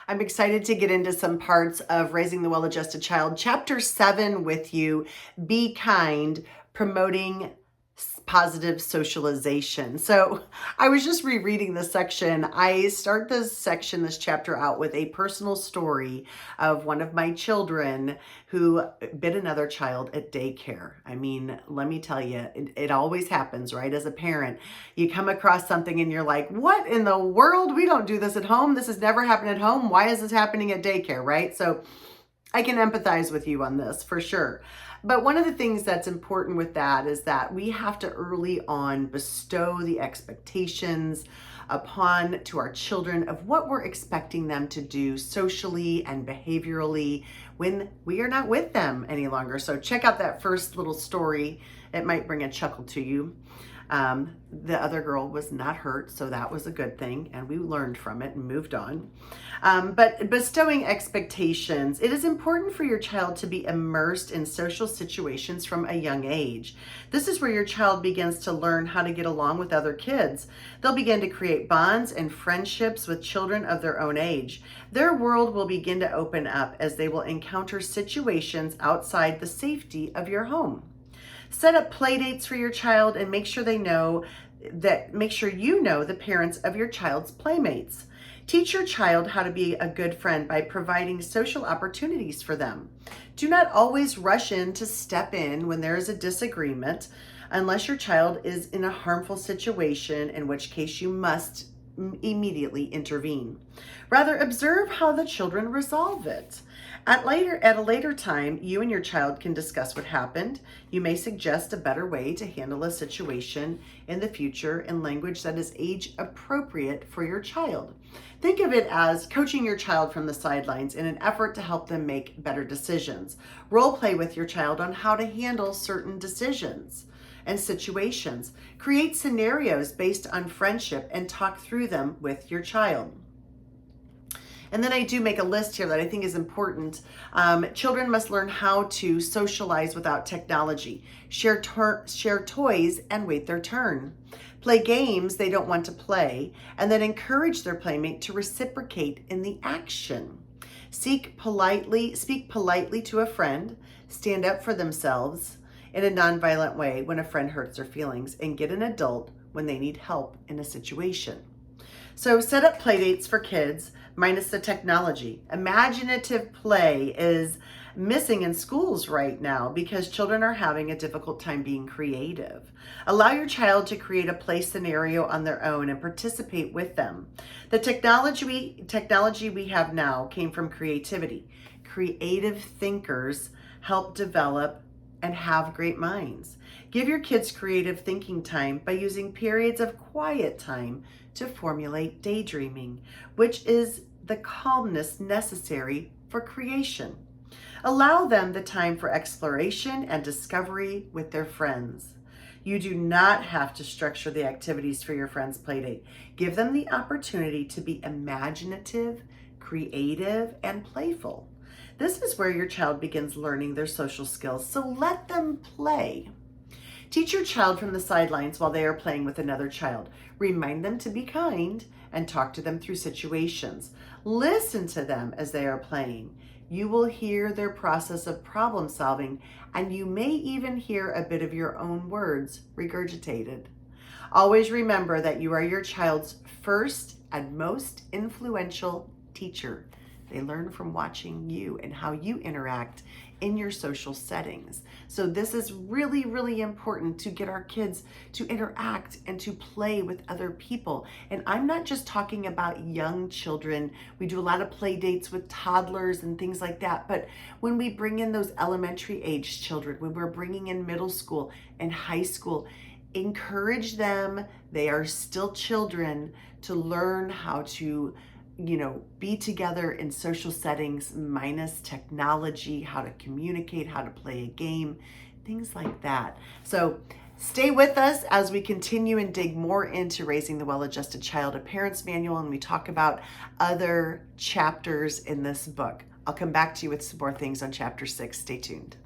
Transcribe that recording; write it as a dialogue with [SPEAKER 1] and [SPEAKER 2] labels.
[SPEAKER 1] I'm excited to get into some parts of Raising the Well-Adjusted Child. Chapter 7 with you, Be Kind, Promoting Positive Socialization. So I was just rereading this section. I start this chapter out with a personal story of one of my children who bit another child at daycare. I mean, let me tell you, it always happens, right? As a parent, you come across something and you're like, what in the world? We don't do this at home. This has never happened at home. Why is this happening at daycare, right? So I can empathize with you on this for sure. But one of the things that's important with that is that we have to early on bestow the expectations upon to our children of what we're expecting them to do socially and behaviorally when we are not with them any longer. So check out that first little story. It might bring a chuckle to you. The other girl was not hurt, so that was a good thing, and we learned from it and moved on. But bestowing expectations, it is important for your child to be immersed in social situations from a young age. This is where your child begins to learn how to get along with other kids. They'll begin to create bonds and friendships with children of their own age. Their world will begin to open up as they will encounter situations outside the safety of your home. Set up play dates for your child and make sure you know the parents of your child's playmates. Teach your child how to be a good friend by providing social opportunities for them. Do not always rush in to step in when there is a disagreement, unless your child is in a harmful situation, in which case you must immediately intervene. Rather, observe how the children resolve it. At a later time, you and your child can discuss what happened. You may suggest a better way to handle a situation in the future in language that is age appropriate for your child. Think of it as coaching your child from the sidelines in an effort to help them make better decisions. Role play with your child on how to handle certain decisions and situations. Create scenarios based on friendship and talk through them with your child. And then I do make a list here that I think is important. Children must learn how to socialize without technology, share toys and wait their turn, play games they don't want to play, and then encourage their playmate to reciprocate in the action. Speak politely to a friend, stand up for themselves in a nonviolent way when a friend hurts their feelings, and get an adult when they need help in a situation. So set up play dates for kids minus the technology. Imaginative play is missing in schools right now because children are having a difficult time being creative. Allow your child to create a play scenario on their own and participate with them. The technology we have now came from creativity. Creative thinkers help develop and have great minds. Give your kids creative thinking time by using periods of quiet time to formulate daydreaming, which is the calmness necessary for creation. Allow them the time for exploration and discovery with their friends. You do not have to structure the activities for your friend's playdate. Give them the opportunity to be imaginative, creative, and playful. This is where your child begins learning their social skills, so let them play. Teach your child from the sidelines while they are playing with another child. Remind them to be kind and talk to them through situations. Listen to them as they are playing. You will hear their process of problem solving, and you may even hear a bit of your own words regurgitated. Always remember that you are your child's first and most influential teacher. They learn from watching you and how you interact in your social settings. So this is really, really important to get our kids to interact and to play with other people. And I'm not just talking about young children. We do a lot of play dates with toddlers and things like that. But when we bring in those elementary age children, when we're bringing in middle school and high school, encourage them. They are still children to learn how to be together in social settings minus technology, how to communicate, how to play a game, things like that. So stay with us as we continue and dig more into Raising the Well-Adjusted Child, a parent's manual, and we talk about other chapters in this book. I'll come back to you with some more things on chapter 6. Stay tuned.